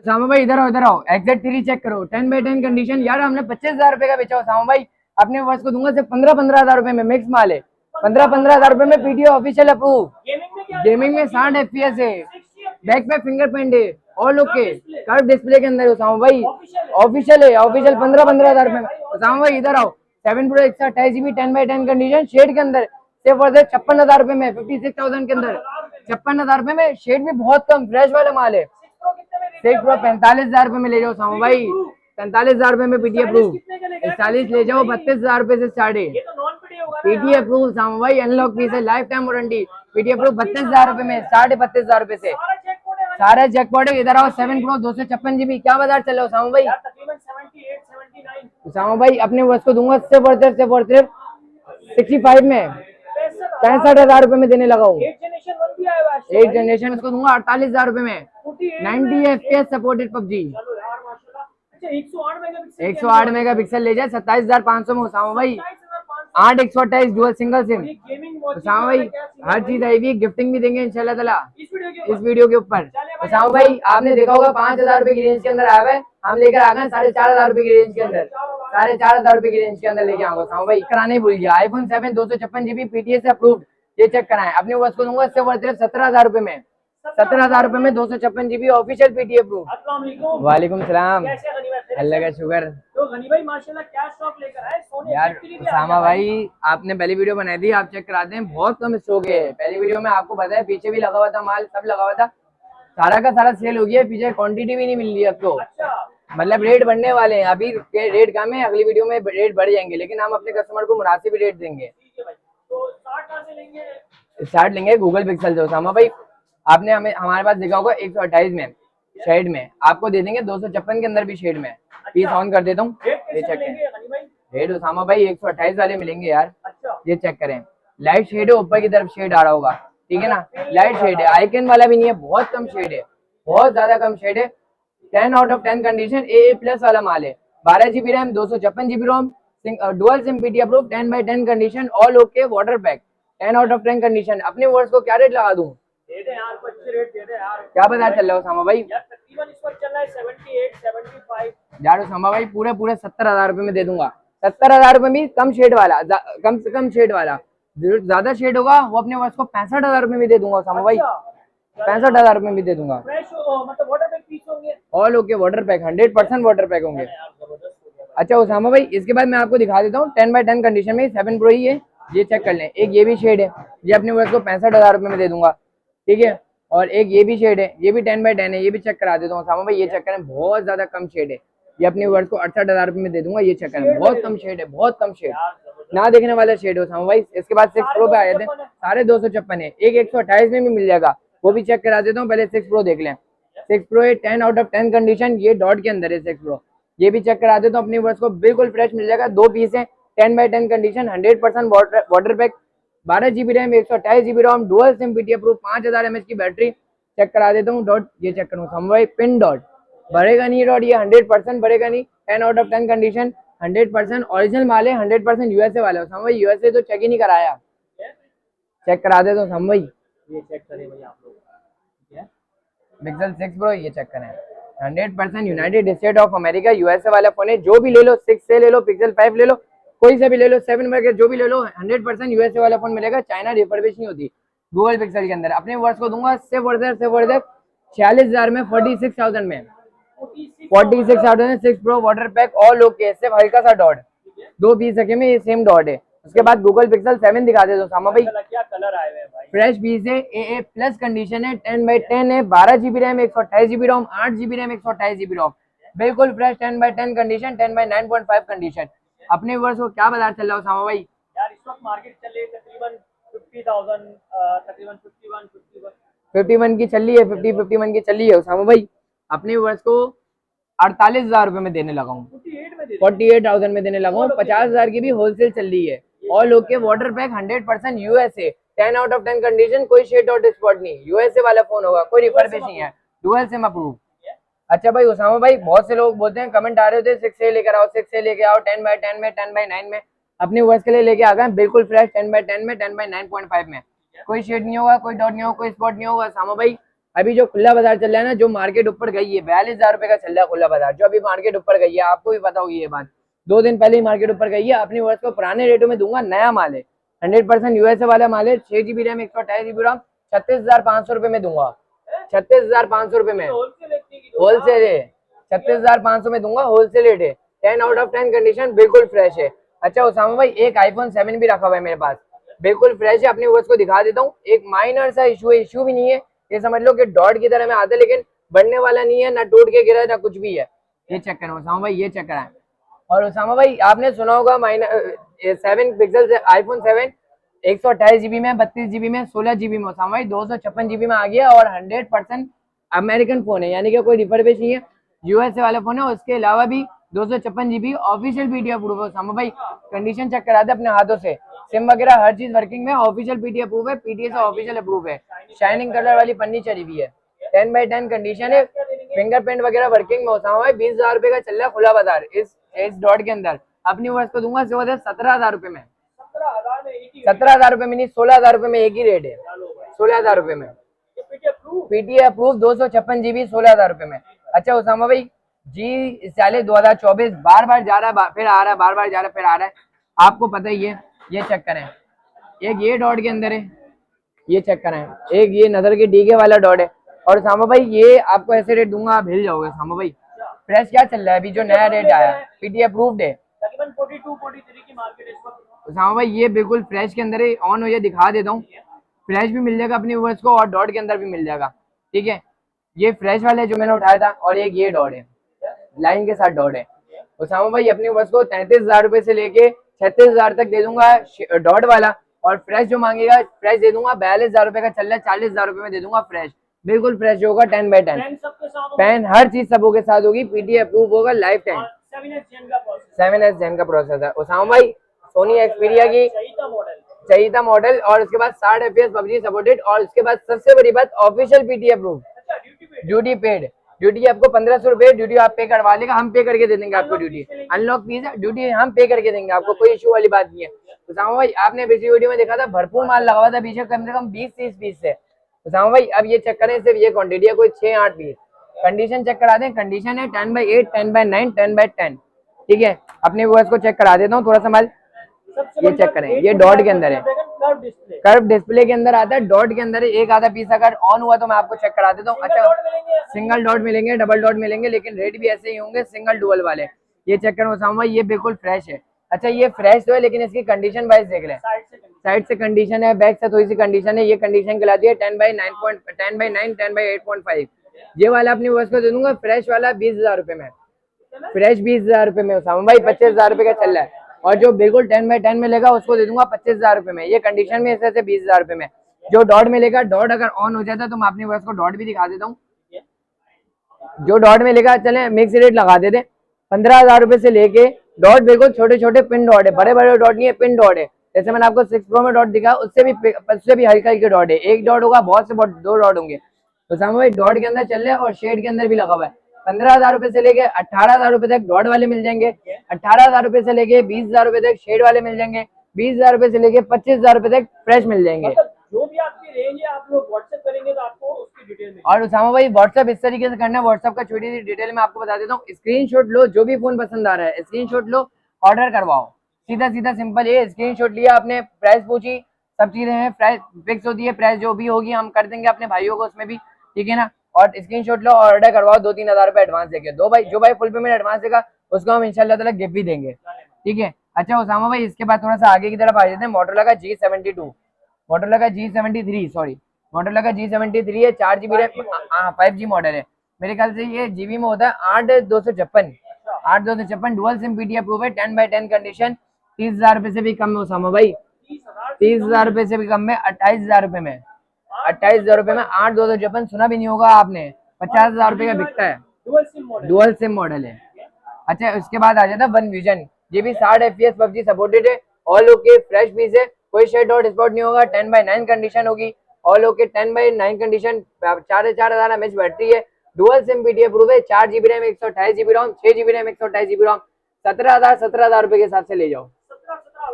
सामा भाई इधर आओ XZ3 चेक करो 10x10 कंडीशन। यार हमने 25,000 रुपए का बेचा हो सामा भाई, अपने वर्ष को दूंगा सिर्फ 15-15 हजार रुपए में। मिक्स माल है, 15-15 हजार रुपए में पीटीओ ऑफिशियल अप्रूव। गेमिंग में 60 FPS है, बैक पे फिंगरप्रिंट है, ऑल ओके, कर्व डिस्प्ले के अंदर हो सामा भाई, ऑफिशियल है, ऑफिशियल 15-15 हजार रुपए में। सामा भाई इधर आओ 7 Pro 128GB 10x10 condition shade के अंदर सिर्फ और सिर्फ 56,000 रुपए में, 56,000 के अंदर 56,000 रुपए में। शेड भी बहुत कम, फ्रेश वाला माल है। 6 Pro 45,000 रुपए में ले जाओ सामा भाई, 45,000 रुपए में पीटी अप्रूव। 41 ले जाओ 32,000 रुपए से स्टार्ट है। पीटी अप्रूव सामा भाई, अनलॉक पीस है, life time warranty. PT approve 32,000 रुपए में, 32,500 रुपए से सारा जैकपॉट है। इधर आओ 7 Pro 256GB, क्या बाजार चल रहा हो सामा भाई? सामा भाई अपने वर्ष को दूंगा सिर्फ और सिर्फ 65 में, 65,000 रुपए में देने लगा हूँ। 8 जनरेशन उसको दूंगा 48,000 रुपए में, 90 FPS सपोर्टेड पबजी। 108 मेगापिक्सल ले जाए 27,500 में उसामा भाई, 8 128 डुअल सिंगल सिम उसामा भाई। हर चीज आएगी, गिफ्टिंग भी देंगे इंशाल्लाह ताला इस वीडियो के ऊपर। उसामा भाई आपने देखा होगा 5,000 रुपए की रेंज के अंदर आया है, हम लेकर आ गए 4,500 रुपए की रेंज के अंदर, 4,500 रुपए की रेंज के अंदर लेके आऊंगा उसामा भाई। कराने भूल गया, iPhone 7 256GB PTA से अप्रूव्ड, ये चेक कराएं। अपने वर्ष को दूंगा इससे वर्थ 17,000 रुपए में, 17,000 रुपए में 256GB ऑफिशियल पीटी अप्रूव। वालेकुम सलाम, अल्लाह का शुक्र। तो गनी भाई माशाल्लाह क्या स्टॉक लेकर आए सोने यार उसामा भाई आपने पहली वीडियो बनाई थी, आप चेक कराते हैं, बहुत कम स्टॉक है। पहली वीडियो में आपको पता है पीछे भी लगा हुआ था माल, सब लगा हुआ था, सारा का सारा सेल हो गया, पीछे क्वांटिटी भी नहीं मिल रही अब तो। मतलब रेट बढ़ने वाले हैं, अभी रेट कम है, अगली वीडियो में रेट बढ़ जाएंगे, लेकिन हम अपने कस्टमर को मुनासिब रेट देंगे। स्टार्ट लेंगे गूगल पिक्सल से उसामा भाई। आपने हमें हमारे पास देखा होगा 128 में शेड में, आपको दे देंगे 256 के अंदर भी शेड में। पीस ऑन कर देता हूँ, ये चेक करें। रेड उसामा भाई 128 वाले मिलेंगे यार, ये चेक करें। लाइट शेड है, ऊपर की तरफ शेड आ रहा होगा, ठीक है ना, लाइट शेड है, आइकन वाला भी नहीं है, बहुत कम शेड है, बहुत ज्यादा कम शेड है। 10 आउट ऑफ 10 कंडीशन, AA+ वाला माल है। 12GB RAM, 256GB ROM, dual SIM PT approve, 10x10 condition, all okay, water pack, 10 out of 10 condition. अपने वर्ड्स को क्या रेट लगा दूं? दे दे यार, अच्छे रेट दे दे यार। क्या बाजार चल रहा है उसामा भाई? यार तकरीबन इस वक्त चल रहा है 78 75। यार उसामा भाई पूरे 70,000 रुपए में दे दूंगा। 70,000 रुपए में कम शेड वाला, कम से कम शेड वाला, ज्यादा शेड होगा वो अपने वर्ष को 65,000 रुपए में दे दूंगा उसामा भाई, 65,000 रुपए में दे दूंगा। मतलब वाटर पैक पीस होंगे, all okay, water pack 100% water pack होंगे। अच्छा उसामा भाई इसके बाद मैं आपको दिखा देता हूँ 10x10 कंडीशन में 7 Pro ही है, ये चेक कर लें। एक ये भी शेड है, ये अपने वर्ष को 65,000 रुपए में दे दूंगा, ठीक है। और एक ये भी शेड है, ये भी 10x10 है, ये भी चेक करा देता हूँ उसामा भाई, ये चेक करें, बहुत ज्यादा कम शेड है, ये अपने वर्ष को 68,000 रुपए में दे दूंगा, ये चेक करें, बहुत कम शेड है, बहुत कम शेड, ना देखने वाला शेड है उसामा भाई। इसके बाद 6 Pro पे आ जाते हैं, सारे 256 है, एक 128 में भी मिल जाएगा, वो भी चेक करा देता हूँ। पहले 6 Pro देख लें। 6 Pro है 10 आउट ऑफ 10 कंडीशन, ये डॉट के अंदर है 6 Pro, ये भी चेक करा देता हूँ। अपने वर्ष को बिल्कुल फ्रेश मिल जाएगा, 2 पीस है, 10x10 condition, 100% water pack, 12GB RAM, 128GB ROM, dual SIM PT approve, 5000 mAh की बैटरी, चेक करा देता हूँ। डॉट ये चेक करूँ उसामा भाई, पिन डॉट बढ़ेगा नहीं, डॉट ये 100% बढ़ेगा नहीं, 10 आउट ऑफ 10 कंडीशन, 100% ओरिजिनल माल है, 100% USA वाला है उसामा भाई, USA तो चेक ही नहीं कराया, चेक करा देता हूँ उसामा भाई। ये चेक करें भाई आप लोग, ठीक है। पिक्सल 6 Pro ये चेक करें, 100% United state of America USA वाला फोन है, जो भी ले लो, 6 से ले लो, पिक्सल 5 ले लो, कोई से भी ले लो, 7 वगैरह जो भी ले लो, 100% USA वाला फोन मिलेगा, चाइना रिफर्बिश नहीं होती गूगल पिक्सल के अंदर। अपने वर्ष को दूंगा सिर्फ 46,000 में, 46,000 में, 46,000 में 6 Pro water pack, all okay, सिर्फ हल्का सा डॉट, 2 पीस सके में, ये सेम डॉट है। उसके बाद गूगल पिक्सल 7 दिखा दे दो सामा भाई, क्या कलर आए हुए भाई, फ्रेश पीस है, AA+ कंडीशन है, 10x10 है, 12GB RAM, 128GB ROM, 8GB RAM, 128GB रोम, बिल्कुल fresh 10x10 condition, 10x9.5 condition. अपने वर्ष को क्या बाजार चल रहा है सामा भाई? यार इस वक्त मार्केट चल रही है तकरीबन 50,000, तकरीबन 51 की चल रही है, 51 की चल रही है उसामा भाई। अपने वर्ष को 48,000 रुपए में देने लगा हूँ, 48,000 में देने लगा हूँ, 50,000 की भी होलसेल चल रही है, all okay, water pack, 100% USA, 10 out of 10 condition, कोई शेड डॉट स्पॉट नहीं, USA वाला फोन होगा, कोई रिफर्बिश नहीं है, डुअल सिम अप्रूव। अच्छा भाई उसामा भाई, बहुत से लोग बोलते हैं, कमेंट आ रहे थे 6 से लेकर आओ, 6 से लेके आओ, 10x10 में, 10x9 में, अपने वर्ष के लिए लेके आ गए बिल्कुल फ्रेश 10x10 में, 10x9.5 में, कोई शेड नहीं होगा, कोई डॉट नहीं होगा, कोई स्पॉट नहीं होगा सामा भाई, अभी जो खुला बाजार चल रहा है ना, जो मार्केट ऊपर गई है 42,000 रुपए का चल रहा है खुला बाजार, जो अभी मार्केट ऊपर गई है, आपको भी पता होगी ये बात, 2 दिन पहले ही मार्केट ऊपर गई है। अपनी वर्ष को पुराने रेटों में दूंगा, नया माल है, 100% यूएसए वाला माल है, 6 GB रैम 128 GB रैम, 36,500 रुपए में दूंगा, 36,500 रुपए में होलसेल है, 36,500 में दूंगा, होलसेल रेट है, 10 आउट ऑफ 10 कंडीशन, बिल्कुल फ्रेश है। अच्छा उसामा भाई, एक आईफोन 7 भी रखा हुआ है मेरे पास, बिल्कुल फ्रेश है, अपने व्यूअर्स को दिखा देता हूँ। एक माइनर सा इशू है, इशू भी नहीं है, ये समझ लो कि डॉट की तरह में आता है, लेकिन बढ़ने वाला नहीं है, ना टूट के गिरा है ना कुछ भी है। ये चेक करें उसामा भाई, ये चेक कराएं। और उसामा भाई आपने सुना होगा माइनर 7 पिक्सल से आईफोन 7 128 GB में, 32 GB में, 16 GB में, उसामा भाई 256 GB में आ गया, और 100% अमेरिकन फोन है, यानी कि कोई रिफर्बिश नहीं है, यूएसए वाला फोन है। उसके अलावा भी 256 GB ऑफिशियल पीटीएफ प्रूफ है उसामा भाई, कंडीशन चेक करा दे अपने हाथों से, सिम वगैरह हर चीज वर्किंग में, ऑफिशियल पीटीएफ प्रूफ है, पीटीए से ऑफिशियल अप्रूव है, शाइनिंग कलर वाली पन्नी चढ़ी हुई है, 10/10 कंडीशन है, फिंगरप्रिंट वगैरह वर्किंग में उसामा भाई। 20,000 रुपए का चल रहा है खुला बाजार इस डॉट के अंदर, अपनी वर्ष को दूंगा 17,000 रुपए में, 17,000 रुपए में नहीं, 16,000 रुपए में एक ही रेट है, 16,000 रुपए में पीटीए अप्रूव 256 GB 16,000 रुपए में। अच्छा उसामा भाई, G40 2024 बार बार जा रहा है, फिर आ रहा है, बार बार जा रहा है, फिर आ रहा है, आपको पता ही है। ये चेक करें, एक ये डॉट के अंदर है, ये चेक करें, एक ये नजर के डीके वाला डॉट है। और सामा भाई ये आपको ऐसे रेट दूंगा, आप हिल जाओगे सामा भाई। फ्रेश क्या चल रहा है अभी, जो नया रेट आया पीटीए अप्रूव्ड है, तकरीबन 42-43 की मार्केट इस वक्त। सामा भाई ये बिल्कुल फ्रेश के अंदर है, ऑन हो जाए दिखा देता हूँ, फ्रेश भी मिल जाएगा अपने व्यूअर्स को, और डॉट के अंदर भी मिल जाएगा, ठीक है। ये फ्रेश वाले जो मैंने उठाया था, और एक ये डॉट है, लाइन के साथ डॉट है। उसामा भाई अपने व्यूअर्स को 33,000 रुपए से लेके 36,000 तक दे दूंगा डॉट वाला, और फ्रेश जो मांगेगा फ्रेश दे दूंगा। 42,000 रुपए का चल रहा है, 40,000 रुपए में दे दूंगा फ्रेश, बिल्कुल फ्रेश होगा, 10/10 पेन हर चीज सबों के साथ होगी, पीटीए अप्रूव होगा, लाइफ टाइम 7S Gen का प्रोसेसर। उसामा भाई सोनी एक्सपीरिया की चाहिए था मॉडल, और उसके बाद 60 FPS पबजी सपोर्टेड, और उसके बाद सबसे बड़ी बात official PTA approve, duty paid, duty आपको 1,500 रुपए ड्यूटी आप पे करवा लेगा, हम पे करके दे देंगे आपको ड्यूटी, अनलॉक फीस है, ड्यूटी हम पे करके देंगे आपको, कोई इशू वाली बात नहीं है। उसामा भाई आपने पिछली वीडियो में देखा था, भरपूर माल लगा हुआ था पीछे, कम से कम 20-30 पीस से। उसामा भाई अब ये चेक करें, सिर्फ ये क्वांटिटी है, कोई 6-8 पीस, कंडीशन चेक करा दें, कंडीशन है 10/8, 10/9, 10/10, ठीक है। अपने व्यूअर्स को चेक करा देता हूँ थोड़ा सा माल, ये चेक करें, ये डॉट के अंदर है, कर्व डिस्प्ले के अंदर आता है, डॉट के अंदर है, एक आधा पीस अगर ऑन हुआ तो मैं आपको चेक करा देता हूँ। अच्छा सिंगल डॉट मिलेंगे, डबल डॉट मिलेंगे, लेकिन रेट भी ऐसे ही होंगे सिंगल डुअल वाले। ये चेक करो उसामा भाई, ये बिल्कुल फ्रेश है। अच्छा ये फ्रेश तो है, लेकिन इसकी कंडीशन वाइज देख लें, साइड से कंडीशन है, बैक से थोड़ी सी कंडीशन है, ये कंडीशन कहलाती है 10/9, 10/5। ये वाला अपनी वर्ष को दे दूंगा फ्रेश वाला 20,000 रुपए में, फ्रेश 20,000 रुपए में उसामा भाई, 25,000 रुपए का चल रहा है। और जो बिल्कुल 10/10 में लेगा उसको दे दूंगा 25,000 रुपए में, ये कंडीशन में ऐसे 20,000 रुपए में। जो डॉट में लेगा, डॉट अगर ऑन हो जाता है तो मैं अपनी वर्ष को डॉट भी दिखा देता हूँ, जो डॉट में लेगा, चले मिक्स रेट लगा देते, 15,000 रुपए से लेके डॉट बिल्कुल छोटे छोटे पिन डॉट है, बड़े बड़े डॉट नहीं है, पिन डॉट है। जैसे मैंने आपको 6 Pro में डॉट दिखा, उससे भी हल्का हल्के डॉट है, एक डॉट होगा, बहुत से 2 डॉट होंगे। तो सामने भाई डॉट के अंदर चल रहे हैं, और शेड के अंदर भी लगा हुआ है। 15,000 रुपए से लेके 18,000 रुपए तक डॉट वाले मिल जाएंगे, 18,000 रुपए से लेके 20,000 रुपए तक शेड वाले मिल जाएंगे, 20,000 रुपए से लेके 25,000 रुपए तक फ्रेश मिल जाएंगे। जो भी आपकी रेंज है आप लोग व्हाट्सएप करेंगे तो आपको उसकी डिटेल में। और उसामा भाई व्हाट्सएप इस तरीके से करना है, व्हाट्सएप का छोटी सी डिटेल में आपको बता देता हूँ, स्क्रीनशॉट लो, जो भी फोन पसंद आ रहा है स्क्रीनशॉट लो, ऑर्डर करवाओ, सीधा सीधा सिंपल है। स्क्रीनशॉट लिया आपने, प्राइस पूछी, सब चीजें हैं, प्राइस फिक्स होती है, प्राइस जो भी होगी हम कर देंगे अपने भाइयों को उसमें भी, ठीक है ना। और स्क्रीनशॉट लो, ऑर्डर करवाओ, 2-3 हज़ार रुपए एडवांस देके, जो भाई फुल पेमेंट एडवांस देगा उसको हम इंशाल्लाह ताला गिफ्ट भी देंगे, ठीक है। अच्छा उसामा भाई इसके बाद थोड़ा सा आगे की तरफ आ जाते हैं, मोटोरोला का G72, मोटोरोला का G73, सॉरी मोटोरोला का G73 है, 4 GB रैम, 5G मॉडल है मेरे ख्याल से, ये जीबी में होता है 8,256 डुअल सिम पीटी अप्रूव है, 10/10 कंडीशन, 30,000 रुपए से भी कम में उसामा भाई, 30,000 रुपए से भी कम में, 28,000 रुपए में, 28,000 रुपए में 8,256, सुना भी नहीं होगा आपने, 50,000 रुपए का बिकता है, डुअल सिम मॉडल है। अच्छा उसके बाद आ जाता है वन विजन, ये भी 60 FPS पबजी सपोर्टेड है, ऑल ओके, फ्रेश पीस है, कोई शेड और स्पॉट नहीं होगा, 10/9 कंडीशन होगी, all okay, 10/9 condition, 4,500 mAh battery है, डुअल सिम पीटी अप्रूव है, 4 GB रैम 128 GB रोम, 6 GB रैम 128 GB रोम, 17,000 रुपए के हिसाब से ले जाओ,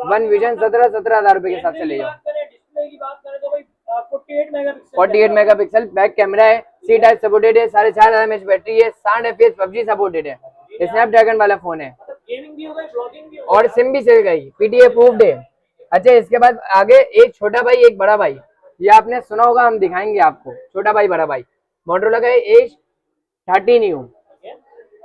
वन विजन 17,000 रुपए के हिसाब से ले जाओ। डिस्प्ले की बात करें तो भाई 48 मेगापिक्सल 48 मेगापिक्सल बैक कैमरा है, सी टाइप सपोर्टेड है, 4.5 mAh बैटरी है, 60 FPS पबजी सपोर्टेड है, स्नैपड्रैगन वाला फोन है मतलब गेमिंग भी होगा, ब्लॉगिंग भी होगा और सिम भी चल गई, PTA अप्रूव्ड है। अच्छा इसके बाद आगे एक छोटा भाई एक बड़ा भाई, ये आपने सुना होगा, हम दिखाएंगे आपको छोटा भाई बड़ा भाई। मोटरोला का Edge 30 new,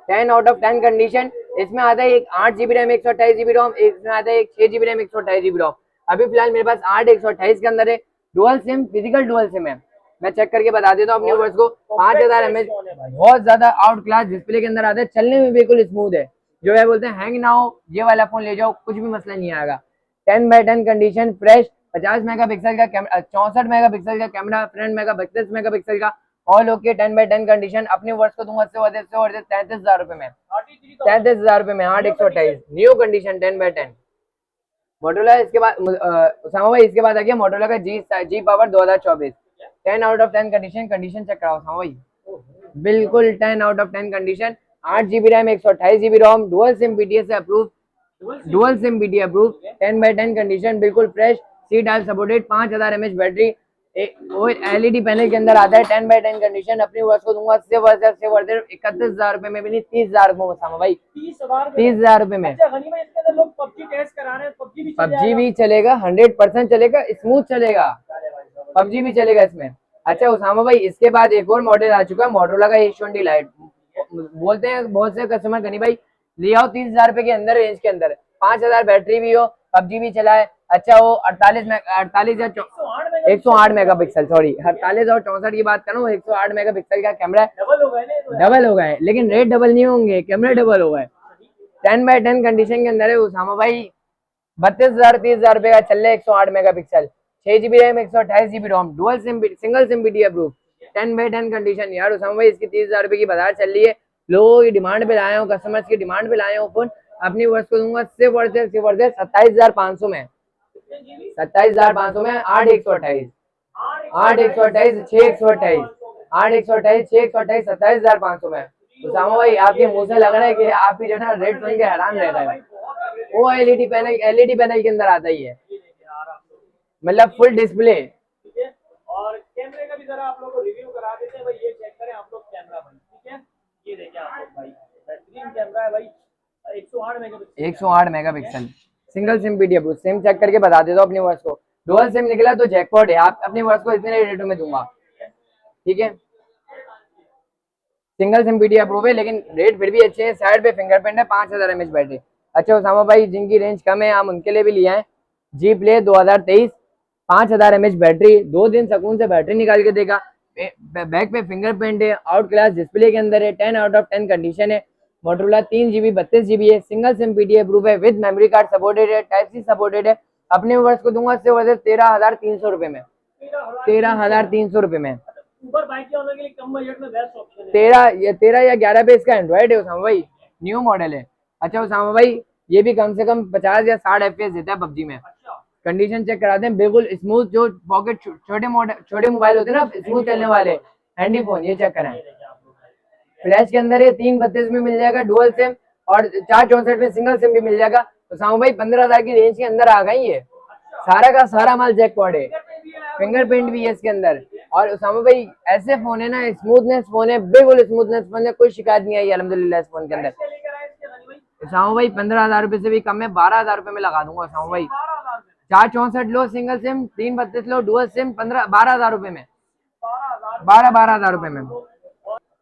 10 out of 10 condition. इसमें आता है एक 8 GB रैम 128 GB रोम, इसमें आता है एक 6 GB रैम 128 GB रोम। अभी फिलहाल मेरे पास 8 128 के अंदर है, dual SIM, physical dual SIM है। मैं चेक करके बता देता हूँ अपने व्यूअर्स को। 5000 mAh बहुत ज्यादा आउट क्लास डिस्प्ले के अंदर आता है, चलने में बिल्कुल स्मूथ है। जो है बोलते हैं हैंग ना हो, ये वाला फोन ले जाओ, कुछ भी मसला नहीं आएगा। 10x10 कंडीशन, फ्रेश, 50 मेगापिक्सल का कैमरा, 64 मेगापिक्सल का कैमरा, फ्रंट मेगा 32 मेगापिक्सल का, ऑल ओके, 10x10 कंडीशन। अपने वर्ष को दूंगा 33,000 रुपए में, 33,000 रुपए में 8 128 न्यू कंडीशन 10x10 मोटरोला। इसके बाद उसामा भाई इसके बाद आ गया मोटरोला का G power 2024, 10 out of 10 condition. Condition check कराओ उसामा भाई, बिल्कुल 10 out of 10 condition. 8 GB RAM 128 GB ROM, dual SIM BTS से approve, dual SIM BTS approve, 10x10 condition, बिल्कुल fresh, C type supported, 5000 mAh battery, वो LED panel के अंदर आता है। 10x10 condition. अपनी वर्ष को दूंगा सिर्फ 31,000 रुपए में भी नहीं, 30,000 रुपए में उसामा भाई, 30,000 रुपए में। अच्छा गनी भाई, इसके अंदर लोग पबजी टेस्ट करा रहे हैं, पबजी भी चलेगा, 100% चलेगा, स्मूथ चलेगा, पबजी भी चलेगा इसमें। अच्छा उसामा भाई इसके बाद एक और मॉडल आ चुका है मोटरोला का H20 लाइट। बोलते हैं बहुत से कस्टमर गनी भाई ले आओ 30,000 रुपए के अंदर, रेंज के अंदर, 5000 बैटरी भी हो, पबजी भी चलाए, अच्छा वो 108 मेगापिक्सल, सॉरी 48 और 64 की बात करूँ, 108 मेगापिक्सल का कैमरा है, डबल हो गए, लेकिन रेट डबल नहीं होंगे, कैमरे डबल हो गए। 10x10 कंडीशन के अंदर है उसामा भाई, 32,000 30,000 रुपए का चल रहा है, 108 megapixel, 6 GB RAM 128 GB ROM, dual SIM, single SIM BTS approve, 10x10 condition. यार उसामा भाई इसकी 30,000 रुपए की बाजार चल रही है, लोगों की डिमांड पे लाए हो, कस्टमर्स की डिमांड पे लाए हो फोन। अपनी वर्ष को दूंगा सिर्फ और सिर्फ 27,500 में, 27,500 में 8 128 8 128 6 128 8 128 6 128 27,500 में। उसामा भाई आपके मुंह से लग रहा है कि आप ही जो है ना रेट सुन के हैरान रह गए। वो LED पैनल के अंदर आता ही है, मतलब फुल डिस्प्ले। और कैमरे का भी जरा आप लोगों को रिव्यू करा देते हैं भाई, ये चेक करें आप लोग कैमरा भाई, ठीक है, ये देखिए आप लोग भाई, बेहतरीन कैमरा है भाई, 108 megapixel, single SIM BTS approve. SIM check करके बता देता हूँ अपने वर्ष को, डुअल सिम निकला तो जैकपॉट है, आप अपने वर्ष को इतने रेटों में दूंगा, ठीक है। सिंगल सिम BTS अप्रूव है, लेकिन रेट फिर भी अच्छे हैं। साइड पे फिंगरप्रिंट है, 5000 mAh बैटरी। अच्छा उसामा भाई जिनकी रेंज कम है हम उनके लिए भी लिए हैं, जी प्ले 2023, 5000 mAh बैटरी, 2 दिन सुकून से बैटरी निकाल के देगा। बैक पे फिंगरप्रिंट है, आउट क्लास डिस्प्ले के अंदर है, 10 आउट ऑफ 10 कंडीशन है। मोटरोला 3 GB 32 GB है, सिंगल सिम BTS अप्रूव है, विद मेमोरी कार्ड सपोर्टेड है, टाइप सी सपोर्टेड है। अपने वर्ष को दूंगा सिर्फ 13,300 रुपए में, 13,300 रुपए में। ऊबर बाइक के वालों के लिए कम बजट में बेस्ट ऑप्शन है। 13 या 11 पे इसका एंड्रॉइड है उसामा भाई, न्यू मॉडल है। अच्छा उसामा भाई ये भी कम से कम 50 या 60 FPS देता है पबजी में। कंडीशन चेक कराते हैं, बिल्कुल स्मूथ, जो पॉकेट छोटे मोबाइल होते हैं ना स्मूथ चलने वाले हैंडी फोन, ये चेक कराएं। फ्लैश के अंदर ये 332 में मिल जाएगा डुअल सिम, और 464 में सिंगल सिम भी मिल जाएगा। तो उसामा भाई 15,000 की रेंज के अंदर आ गई है, सारा का सारा माल जैकपॉट है, फिंगरप्रिंट भी है इसके अंदर। और उसामा भाई ऐसे फोन है ना, स्मूथनेस फोन है, बिल्कुल स्मूथनेस फोन है, कोई शिकायत नहीं आई अल्हम्दुलिल्लाह इस फोन के अंदर। उसामा भाई 15,000 रुपए से भी कम है, 12,000 रुपए में लगा दूंगा उसामा भाई। 464 लो सिंगल सिम, 332 लो डुअल सिम, 12,000 रुपए में, 12,000 रुपए में।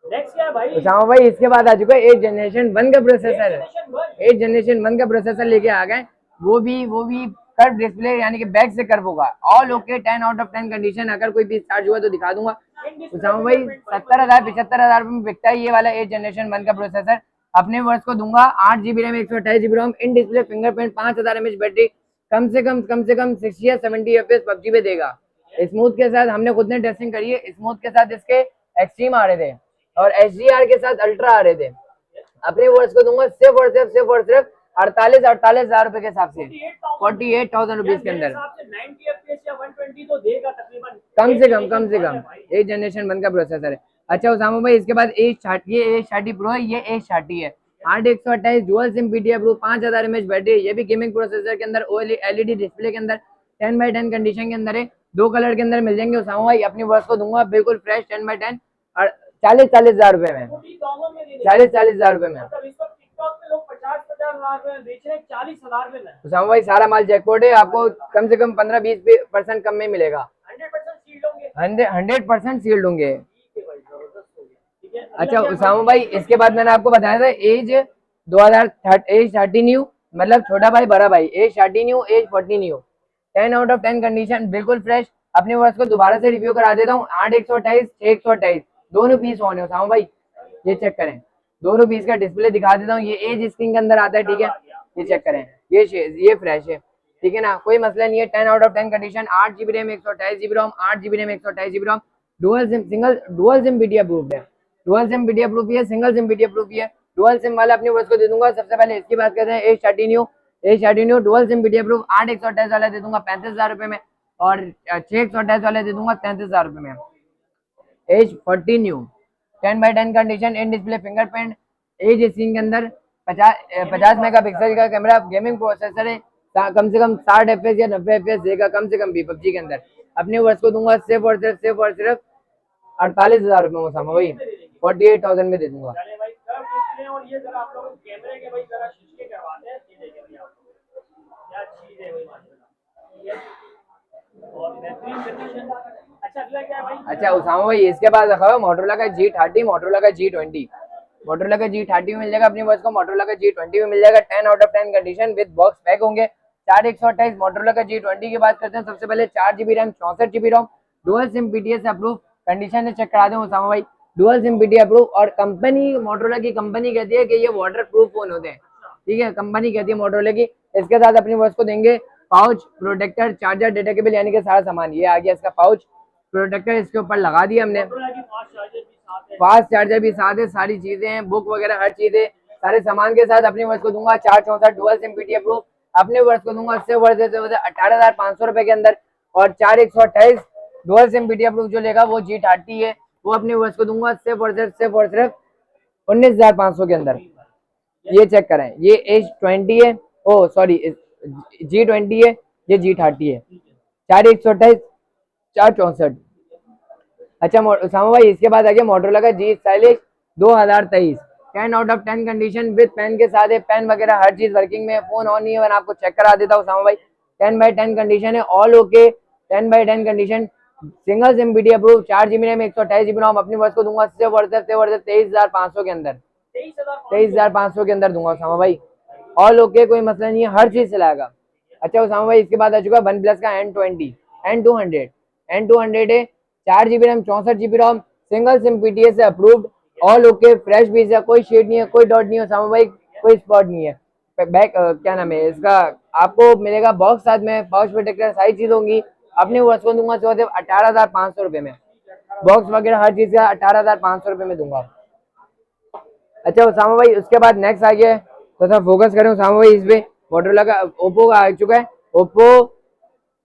नेक्स्ट क्या है भाई उसामा भाई इसके बाद आ चुका है 8 जनरेशन 1 का प्रोसेसर है, 8 जनरेशन 1 का प्रोसेसर लेके आ गए, वो भी कर्व डिस्प्ले यानी कि बैक से कर्व होगा, all okay, 10 out of 10 condition. अगर कोई भी चार्ज हुआ तो दिखा दूंगा। उसामा भाई 70,000 75,000 रुपए में बिकता है ये वाला 8 जनरेशन 1 का प्रोसेसर। अपने वर्ष को दूंगा 8 GB RAM 128 GB ROM, in display fingerprint, 5000 mAh battery, कम से कम 60 या 70 FPS पबजी पे देगा। स्मूथ के साथ हमने खुद ने टेस्टिंग करी है, स्मूथ के साथ इसके एक्सट्रीम आ रहे थे और HDR के साथ अल्ट्रा आ रहे थे। अपने वर्ष को दूंगा सिर्फ और सिर्फ 48,000 रुपए के हिसाब से, 48,000 रुपीज के अंदर, 90 FPS या 120 तो देगा तकरीबन, कम से कम 8 जनरेशन 1 का प्रोसेसर है। अच्छा उसामा भाई इसके बाद H30 प्रो है, ये H30 है, 8 128 dual SIM BTS approve, 5000 mAh battery, ये भी गेमिंग प्रोसेसर के अंदर, LED डिस्प्ले के अंदर, 10x10 कंडीशन के अंदर है। दो कलर के अंदर मिल जाएंगे उसामा भाई, अपनी वर्ष को दूंगा बिल्कुल फ्रेश 10x10 और 40,000 रुपए में, 40,000 रुपए में। मतलब इस वक्त टिकटॉक पे लोग 50,000 रुपए में बेच रहे हैं, 40,000 रुपए में। उसामा भाई सारा माल जैकपॉट है, आपको कम से कम 15-20% कम में मिलेगा। 100% सील्ड होंगे, 100% सील्ड होंगे। ठीक है भाई, जबरदस्त हो गया, ठीक है। अच्छा उसामा भाई, इसके बाद मैंने आपको बताया था एज 30 न्यू, मतलब छोटा भाई बड़ा भाई, Edge 30 new, Edge 40 new, 10 out of 10 condition, बिल्कुल फ्रेश। अपने वर्ष को दोबारा से रिव्यू करा देता हूँ। 8/128, 6/128 दोनों पीस ऑन है उसामा भाई, ये चेक करें, दोनों पीस का डिस्प्ले दिखा देता हूँ। ये एज स्क्रीन के अंदर आता है, ठीक है, ये चेक करें, ये फ्रेश है, ठीक है ना, कोई मसला नहीं है। 10 out of 10 condition, 8 GB RAM, 128 GB ROM, 8 GB RAM, 128 GB ROM, dual SIM video proof है, डुअल सिम वीडियो प्रूफ भी है, सिंगल सिम वीडियो प्रूफ भी है। डुअल सिम वाला अपने वर्ष को दे दूंगा। सबसे पहले इसकी बात करते हैं, Edge 30 new dual SIM video proof 8/128 वाला दे दूंगा 35,000 रुपए में, और 6/128 वाला दे दूंगा 33,000 रुपए में। Edge 40 new 10x10 condition, in display fingerprint, edge screen के अंदर 50 मेगापिक्सल का कैमरा, गेमिंग प्रोसेसर है, कम से कम 60 FPS या 90 FPS देगा कम से कम भी पबजी के अंदर। अपने वर्ष को दूंगा सिर्फ और सिर्फ 48,000 रुपए में सामा भाई, 48,000 में दे दूंगा। चले भाई, कर्व डिस्प्ले, और ये जरा आप लोग कैमरे के भाई जरा शीशे करवाते हैं, ये देखिए भैया क्या चीज है भाई, माशाल्लाह, ठीक है, और बेहतरीन कंडीशन। अच्छा अगला क्या है भाई? अच्छा उसामा भाई, इसके बाद रखा हुआ मोटरोला का G30, मोटरोला का G20, मोटरोला का G30 में मिल जाएगा अपनी वर्ष को, मोटरोला का G20 में मिल जाएगा 10 out of 10 condition with box pack होंगे। 4/128 मोटरोला का G20 की बात करते हैं। सबसे पहले 4 GB RAM, 64 GB ROM, dual SIM PTS approve, condition से चेक करा दें उसामा भाई, डुअल सिम PTS अप्रूव। और कंपनी, मोटरोला की कंपनी कहती है कि ये वाटर प्रूफ फोन होते हैं, ठीक है, कंपनी कहती है मोटरोला की। इसके साथ अपनी वर्ष को देंगे pouch, protector, charger, data cable, यानी कि सारा सामान। ये आ गया इसका पाउच, प्रोटेक्टर इसके ऊपर लगा दिया हमने, फास्ट चार्जर भी साथ है, सारी चीजें हैं, बुक वगैरह हर चीज है, सारे सामान के साथ अपने वर्ष को दूंगा 4/64 डुअल सिम PTS अप्रूव। अपने वर्ष को दूंगा इससे वर्ष 18,500 रुपए के अंदर, और 4/128 डुअल सिम PTS अप्रूव जो लेगा वो G30 है, वो अपने वर्ष को दूंगा सिर्फ 19,500 के अंदर। ये चेक करें, ये H20 है, ओ सॉरी G20 है, ये G30 है, 4/128, 4/64। अच्छा उसामा भाई, इसके बाद आ गया मोटरोला का G Stylus 2023, 10 out of 10 condition with pen के साथ है, पेन वगैरह हर चीज वर्किंग में, फोन ऑन नहीं है, मैं आपको चेक करा देता हूँ उसामा भाई। 10x10 कंडीशन है, all okay, 10x10 condition, single SIM PTS approve, 4 GB RAM, 128 GB रोम, अपनी वर्ष को दूंगा सिर्फ 23,500 के अंदर, 23,500 के अंदर दूंगा उसामा भाई, ऑल ओके, कोई मसला नहीं है, हर चीज चलाएगा। अच्छा उसामा भाई, इसके बाद आ चुका वन प्लस का N20, N200 है, 4 GB RAM, 64 GB ROM, single SIM PTS से approved, all okay, fresh piece है, कोई शेड नहीं है, कोई डॉट नहीं है उसामा भाई, कोई स्पॉट नहीं है। बैक क्या नाम है इसका, आपको मिलेगा बॉक्स साथ में, पाउच प्रोटेक्टर, सारी चीज होंगी। अपने वर्ष को दूंगा 18,500 रुपए में, बॉक्स वगैरह हर चीज का 18,500 रुपए में दूंगा। अच्छा उसामा भाई, उसके बाद नेक्स्ट आ गया है, तो सर फोकस करें उसामा भाई इस पे, मोटरोला का, ओप्पो का आ चुका है, ओप्पो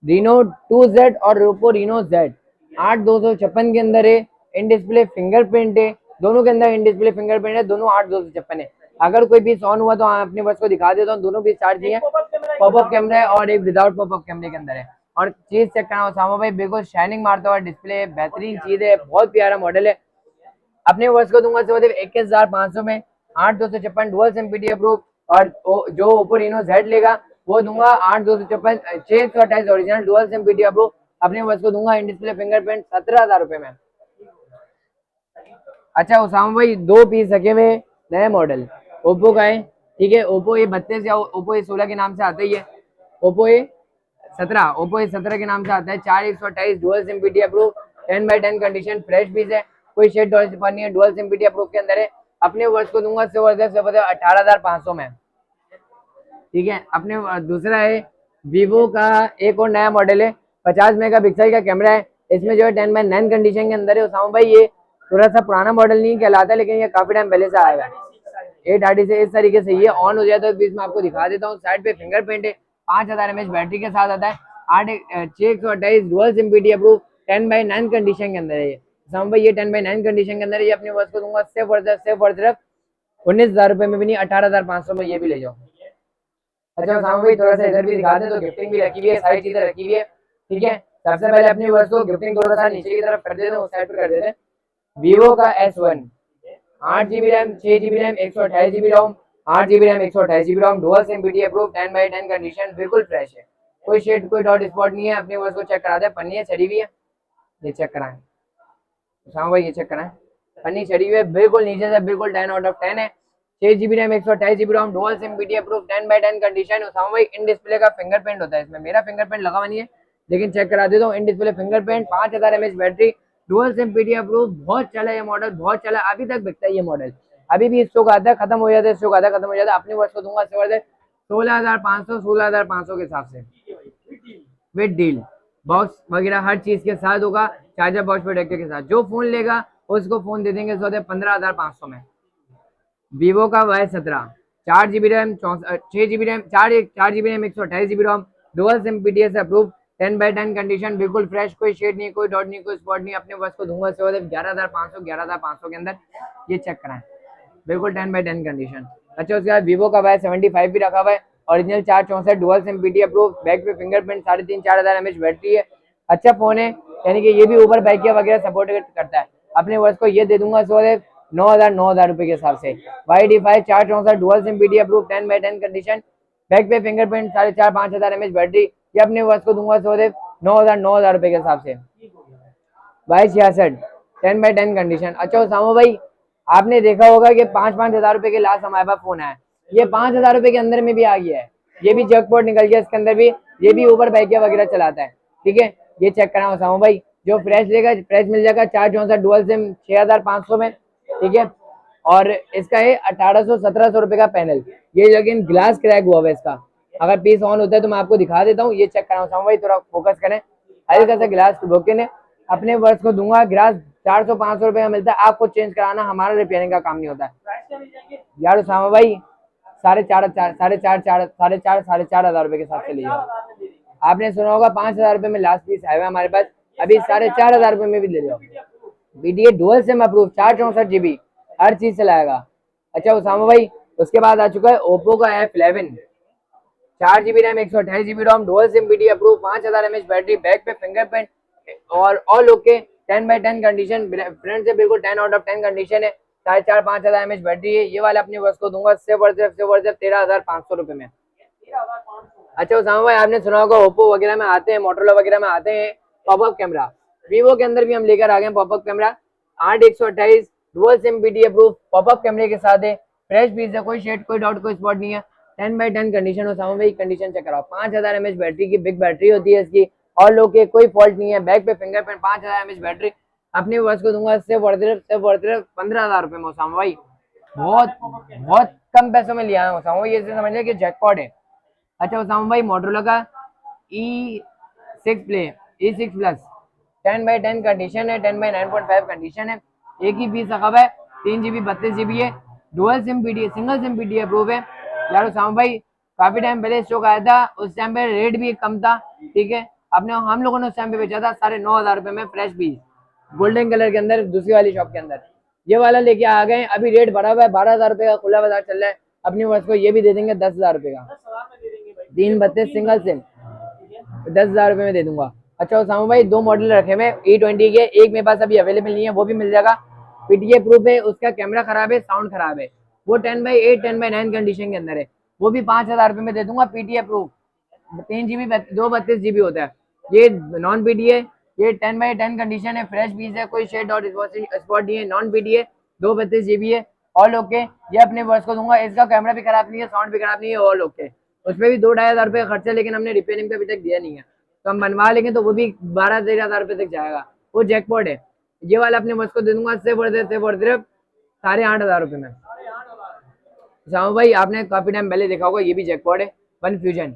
Reno 2Z और ओप्पो Reno Z 8/256 के अंदर है, इन डिस्प्ले फिंगरप्रिंट है, दोनों के अंदर इन डिस्प्ले फिंगरप्रिंट है, दोनों 8/256 है। अगर कोई पीस ऑन हुआ तो अपने बस को दिखा देता हूँ, दोनों पीस चार्ज है, पॉपअप कैमरा है और एक विदाउट पॉपअप कैमरे के अंदर है। और चीज चेक करना उसामा भाई, बिल्कुल शाइनिंग मारता हुआ डिस्प्ले, बेहतरीन चीज है, बहुत प्यारा मॉडल है। अपने वर्ष को दूंगा सिर्फ 21,500 में, 8/256 डुअल सिम PTS अप्रूव, और जो ओप्पो Reno Z लेगा वो दूंगा 8/256 6/128 original dual SIM PTS approve. अपने वर्ष को दूंगा इन डिस्प्ले फिंगरप्रिंट 17,000 रुपए में। अच्छा उसामा भाई, दो पीस रखे हुए नए मॉडल ओप्पो का है, ठीक है, ओप्पो A32 या ओप्पो A16 के नाम से आता ही है, ओप्पो A17 के नाम से आता है, 4/128 dual SIM PTS approve, 10x10 condition, fresh piece है, कोई शेड डॉल नहीं है, डुअल सिम PTS अप्रूव के अंदर है। अपने वर्ष को दूंगा से 18,500 में, ठीक है। अपने दूसरा है वीवो का, एक और नया मॉडल है, 50 मेगापिक्सल का कैमरा है, इसमें जो है 10x9 कंडीशन के अंदर है उसामा भाई। ये थोड़ा सा पुराना मॉडल नहीं कहलाता, लेकिन ये काफी टाइम पहले से आया है, 830 से इस तरीके से ये ऑन हो जाए तो बीच में आपको दिखा देता हूँ। साइड पे फिंगरप्रिंट है, 5000 mAh बैटरी के साथ आता है, 6/128 dual SIM PTS approve, 10x9 condition के अंदर है ये उसामा भाई, ये 10x9 कंडीशन के अंदर है। ये अपने वर्ष को दूंगा सिर्फ 19,000 रुपए में भी नहीं, 18,500 में ये भी ले जाओ। अच्छा उसामा भाई, थोड़ा सा इधर भी दिखा दे, तो गिफ्टिंग भी रखी हुई है, सारी चीजें रखी हुई है, ठीक है। सबसे पहले अपनी व्यूअर्स को गिफ्टिंग थोड़ा सा नीचे की तरफ कर देते हैं, उस साइड पे कर देते हैं। वीवो का S1 8GB RAM 6GB RAM 128GB ROM 8GB RAM 128GB ROM dual SIM BT approve 10/10 condition, बिल्कुल फ्रेश है, कोई शेड कोई डॉट स्पॉट नहीं है। अपने व्यूअर्स को चेक करा दे, पन्नी है चढ़ी हुई है, ये चेक कराएं शाम भाई, ये चेक कराएं, पन्नी चढ़ी हुई है बिल्कुल नीचे से, बिल्कुल 10 आउट ऑफ 10 है। 6GB RAM 128GB ROM dual SIM BT approve 10/10 condition. Usama भाई इन डिस्प्ले का फिंगरप्रिंट होता है, इसमें मेरा फिंगरप्रिंट लगा हुआ नहीं है लेकिन चेक करा देता हूँ। इन display fingerprint 5000 mAh battery, dual SIM BT approve, बहुत चला ये मॉडल, बहुत चला, अभी तक बिकता है ये मॉडल, अभी भी स्टॉक आता है, खत्म हो जाता है, स्टॉक आता है, खत्म हो जाता है। अपने वर्ष को दूंगा 16,500 के हिसाब से विद डील, बॉक्स वगैरह हर चीज के साथ होगा, चार्जर बॉक्स प्रोटेक्टर के साथ। जो फोन लेगा उसको फोन दे देंगे 15,500 में। वीवो का Y17 4GB RAM 6GB RAM 4GB RAM 128GB ROM dual SIM PTS approve 10/10 condition, बिल्कुल फ्रेश, कोई शेड नहीं, कोई डॉट नहीं, कोई स्पॉट नहीं। अपने बस को दूंगा 11,500 के अंदर, ये चेक कराएं, बिल्कुल 10/10 कंडीशन। अच्छा उसके बाद वीवो का Y75 भी रखा हुआ है, original 464 dual SIM BT approve, back पे फिंगरप्रिंट, 3,500-4,000 mAh बैटरी है, अच्छा फोन है, यानी कि ये भी ऊबर बाइक वगैरह सपोर्ट करता है। अपने वर्ष को ये दे दूंगा 9,000 रुपए के हिसाब से। Y-D5 464 dual SIM BT approve 10/10 condition, back पे फिंगरप्रिंट, 4,500-5,000 mAh बैटरी, ये अपने वर्ष को दूंगा 9,000 रुपए के हिसाब से। Y66 10/10 condition. अच्छा उसामा भाई आपने देखा होगा कि 5-5 हजार रुपए के लास्ट हमारे पास फोन है, ये 5,000 रुपए के अंदर में भी आ गया है, ये भी जैकपॉट निकल गया इसके अंदर भी, ये भी ऊबर बाइक वगैरह चलाता है, ठीक है। ये चेक कराओ उसामा भाई, जो फ्रेश लेगा फ्रेश मिल जाएगा 464 डुअल सिम 6,500 में, ठीक है। और इसका है 1,800-1,700 रुपए का पैनल, ये लेकिन ग्लास क्रैक हुआ है इसका, अगर पीस ऑन होता है तो मैं आपको दिखा देता हूँ। ये चेक कराओ उसामा भाई, थोड़ा फोकस करें, हल्का सा ग्लास ब्रोकन है। अपने वर्ष को दूंगा ग्लास 400-500 रुपए का मिलता है, आपको चेंज कराना, हमारा रिपेयरिंग का काम नहीं होता है यार उसामा भाई। 4,500 रुपए के हिसाब से लीजिए। आपने सुना होगा 5,000 रुपए में लास्ट पीस आया हुआ हमारे पास, अभी 4,500 रुपए में भी ले लो। BTA dual SIM approve 464GB हर चीज चलाएगा। अच्छा उसामा भाई उसके बाद आ चुका है ओप्पो का F11 4GB RAM 128GB ROM dual SIM BT approve 5,000 mAh battery, back पे फिंगरप्रिंट और ऑल ओके 10/10 कंडीशन, फ्रंट से बिल्कुल 10 आउट ऑफ 10 कंडीशन है, 4,500-5,000 mAh बैटरी है। ये वाला अपनी बस को दूंगा सिर्फ 13,500 रुपए में। अच्छा उसामा भाई आपने सुना होगा ओप्पो वगैरह में आते हैं, मोटरोला वगैरह में आते हैं पॉपअप कैमरा, वीवो के अंदर भी हम लेकर आ गए popup camera 8/128 dual SIM BT approve, popup कैमरे के साथ है, फ्रेश पीस है, कोई शेड कोई डॉट कोई स्पॉट नहीं है, 10/10 कंडीशन। उसामा भाई कंडीशन चेक कराओ, 5,000 mAh बैटरी की बिग बैटरी होती है इसकी, और लोग के कोई फॉल्ट नहीं है, बैक पे फिंगरप्रिंट, 5,000 mAh बैटरी, अपने वर्ष को दूंगा सिर्फ 15,000 रुपए में। उसामा भाई बहुत कम पैसों में लिया है उसामा भाई, ये समझ लिया कि जैकपॉट है। अच्छा उसामा भाई मोटरोला का E6 प्लस 10/10 कंडीशन है, 10/9.5 कंडीशन है, एक ही पीस रखा है, 3GB 32GB है, dual SIM BT single SIM BT approve है। यार उसामा भाई काफी टाइम पहले स्टॉक आया था, उस टाइम पे रेट भी कम था, ठीक है। अपने हम लोगों ने उस टाइम पे बेचा था 9,500 रुपए में फ्रेश पीस, गोल्डन कलर के अंदर, दूसरी वाली शॉप के अंदर। ये वाला लेके आ गए, अभी रेट बढ़ा हुआ है, 12,000 रुपए का खुला बाजार चल रहा है, अपनी वर्ष को ये भी दे देंगे 10,000 रुपए का, 332 सिंगल सिम 10,000 रुपए में दे दूंगा। अच्छा उसामा भाई दो मॉडल रखे हुए E20 के, एक मेरे पास अभी अवेलेबल नहीं है, वो भी मिल जाएगा, PTA प्रूफ है, उसका कैमरा खराब है, साउंड खराब है, वो 10/8 10/9 कंडीशन के अंदर है, वो भी 5,000 रुपए में दे दूंगा, PTA प्रूफ, 3GB 232GB होता है, ये नॉन PTA, ये 10/10 कंडीशन है, फ्रेश पीस है, कोई शेड डॉट स्पॉट नहीं है, नॉन PTA 232GB है, ऑल ओके। ये अपने वर्ष को दूंगा, इसका कैमरा भी खराब नहीं है, साउंड भी खराब नहीं है, ऑल ओके। उसमें भी 2-2,500 रुपए का खर्चा, लेकिन हमने रिपेयरिंग पे अभी तक दिया नहीं है, तो हम बनवा लेंगे तो वो भी 12-13,000 रुपए तक जाएगा, वो जैकपॉट है। ये वाला अपने वर्ष को दे दूंगा सिर्फ 8,500 रुपए में। उसामा भाई आपने काफी टाइम पहले देखा होगा, ये भी जैकपॉट है, One Fusion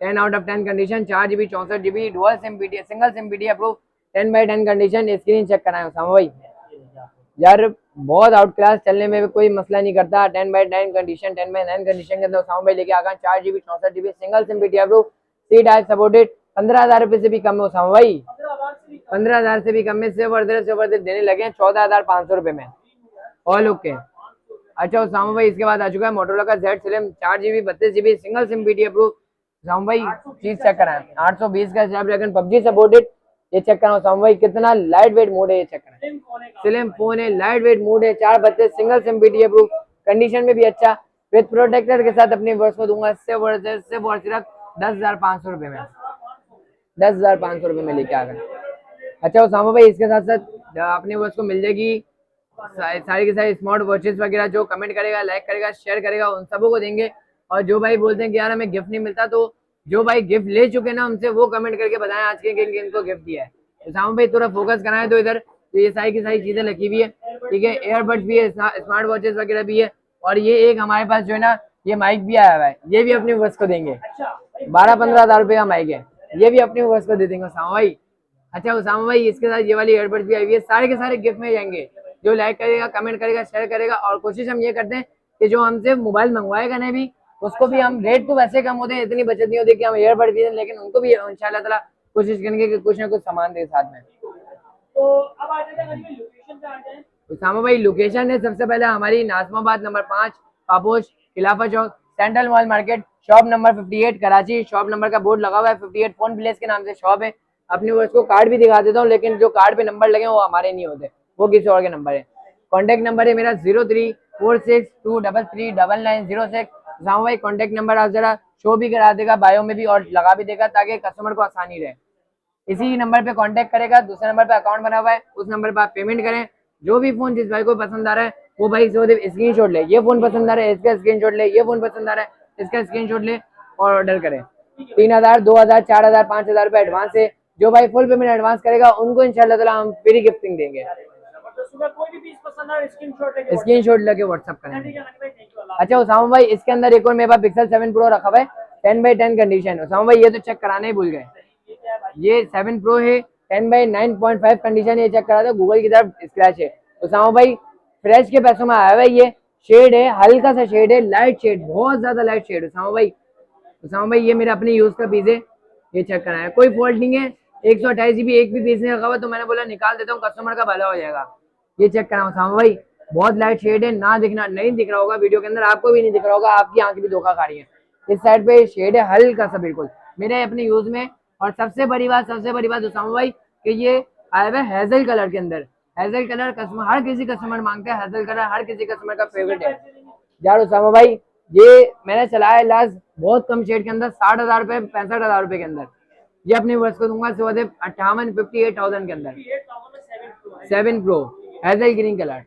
10 out of 10 condition, 4GB 64GB dual SIM BT single SIM BT approve, 10/10 condition. Screen check कराएं उसामा भाई, यार बहुत आउट क्लास, चलने में भी कोई मसला नहीं करता, 10/10 कंडीशन, 10/9 कंडीशन के अंदर उसामा भाई लेके आ गए, 4GB 64GB single SIM BT approve, seat आज सपोर्टेड, 15,000 रुपए से भी कम है उसामा भाई, 15,000 से भी कम में से देने लगे 14,500 रुपए में, ऑल ओके। अच्छा उसामा भाई इसके बाद आ चुका है मोटरोला का Z Slim 4GB 32GB single SIM BT approve. Usama भाई चीज चेक कराएं, 820 का स्नैपड्रैगन PUBG सपोर्टेड, ये चेक कराओ उसामा भाई, कितना लाइट वेट मोड है, ये चेक कराओ। स्लिम फोन है, स्लिम फोन है, लाइट वेट मोड है, 4 बच्चे, single SIM PTA proof, condition में भी अच्छा, विद प्रोटेक्टर के साथ अपने वर्ष को दूंगा सिर्फ और सिर्फ 10,500 रुपए में, 10,500 रुपए में लेके आ गए। अच्छा उसामा भाई, इसके साथ साथ अपने वर्ष को मिल जाएगी सारी की सारी स्मार्ट वॉचेस वगैरह, जो कमेंट करेगा, लाइक करेगा, शेयर करेगा, उन सबों को देंगे। और जो भाई बोलते हैं कि यार हमें गिफ्ट नहीं मिलता, तो जो भाई गिफ्ट ले चुके हैं ना, उनसे वो कमेंट करके बताएं आज के इनको गिफ्ट दिया है। उसामा भाई थोड़ा फोकस कराएं तो इधर, तो ये सारी की सारी चीजें लगी हुई है, ठीक है, एयरबड्स भी है, स्मार्ट वॉचेस वगैरह भी है, और ये एक हमारे पास जो है ना, ये माइक भी आया हुआ है, ये भी अपने वर्ष को देंगे, 12-15 हज़ार रुपए का माइक है, ये भी अपने वर्ष को दे देंगे उसामा भाई। अच्छा उसामा भाई, इसके साथ ये वाली एयरबड्स भी आई हुई है, सारे के सारे गिफ्ट में जाएंगे। जो लाइक करेगा, कमेंट करेगा, शेयर करेगा, और कोशिश हम ये करते हैं कि जो हमसे मोबाइल मंगवाएगा ना भी, उसको भी हम, रेट तो वैसे कम होते हैं, इतनी बचत नहीं होती कि हम एयरबड भी दें, लेकिन उनको भी इंशाल्लाह ताला कोशिश करेंगे कि कुछ ना कुछ सामान दे साथ में। तो अब आ जाते हैं लोकेशन पे आ जाए। उसामा भाई लोकेशन है सबसे पहले हमारी Nazimabad number 5, Paposh, Khilafa Chowk, central mall market, shop number 58 Karachi. Shop number का बोर्ड लगा हुआ है, 58 फोन प्लेस के नाम से शॉप है। अपने वो इसको कार्ड भी दिखा देता हूँ, लेकिन जो कार्ड पे नंबर लगे वो हमारे नहीं होते, वो किसी और के नंबर है। कॉन्टैक्ट नंबर है मेरा 0346239906। उसामा भाई कॉन्टैक्ट नंबर आप जरा शो भी करा देगा बायो में भी, और लगा भी देगा, ताकि कस्टमर को आसानी रहे। इसी नंबर पे कांटेक्ट करेगा, दूसरे नंबर पे अकाउंट बना हुआ है, उस नंबर पे आप पेमेंट करें। जो भी फोन जिस भाई को पसंद आ रहा है, वो भाई स्क्रीनशॉट ले, ये फोन पसंद आ रहा है इसका स्क्रीनशॉट ले, ये फोन पसंद आ रहा है इसका स्क्रीनशॉट ले, और ऑर्डर करें। 3,000, 2,000, 4,000, 5,000 रुपए एडवांस है। जो भाई फुल पेमेंट एडवांस करेगा, उनको इंशाल्लाह ताला हम फ्री गिफ्टिंग देंगे। स्क्रीनशॉट लेके व्हाट्सअप करेंगे। अच्छा उसामा भाई, इसके अंदर एक और मेरे पास पिक्सल 7 प्रो रखा हुआ है, 10x10 कंडीशन। उसामा भाई ये तो चेक कराने ही भूल गए, ये 7 प्रो है, 10x9.5 कंडीशन, ये चेक करा था, गूगल की तरफ स्क्रैच है। उसामा भाई फ्रेश के पैसों में आया हुआ है, ये शेड है, हल्का सा शेड है, लाइट शेड, बहुत ज्यादा लाइट शेड। उसामा भाई ये मेरे अपने यूज का पीस है, ये चेक कराना है, कोई फॉल्ट नहीं है। 128 GB एक भी पीस नहीं रखा हुआ, तो मैंने बोला निकाल देता हूँ, कस्टमर का भला हो जाएगा। ये चेक कराओ उसामा भाई, बहुत लाइट शेड है, ना दिखना नहीं दिख रहा होगा वीडियो के अंदर, आपको भी नहीं दिख रहा होगा, आपकी आंखें भी धोखा खा रही है। इस साइड पे शेड है हल्का सा, बिल्कुल मेरे अपने यूज में। और सबसे बड़ी बात उसामा भाई कि ये आया हुआ है हेजल कलर के अंदर। हेजल कलर कस्टमर, हर किसी कस्टमर मांगते हैं, हेजल कलर हर किसी कस्टमर का फेवरेट है यार। उसामा भाई ये मैंने चलाया लास्ट बहुत कम शेड के अंदर, 60,000 रुपए, 65,000 रुपए के अंदर, ये अपने वर्ष को दूंगा सिर्फ 58,000 के अंदर। 7 प्रो हेजल ग्रीन कलर।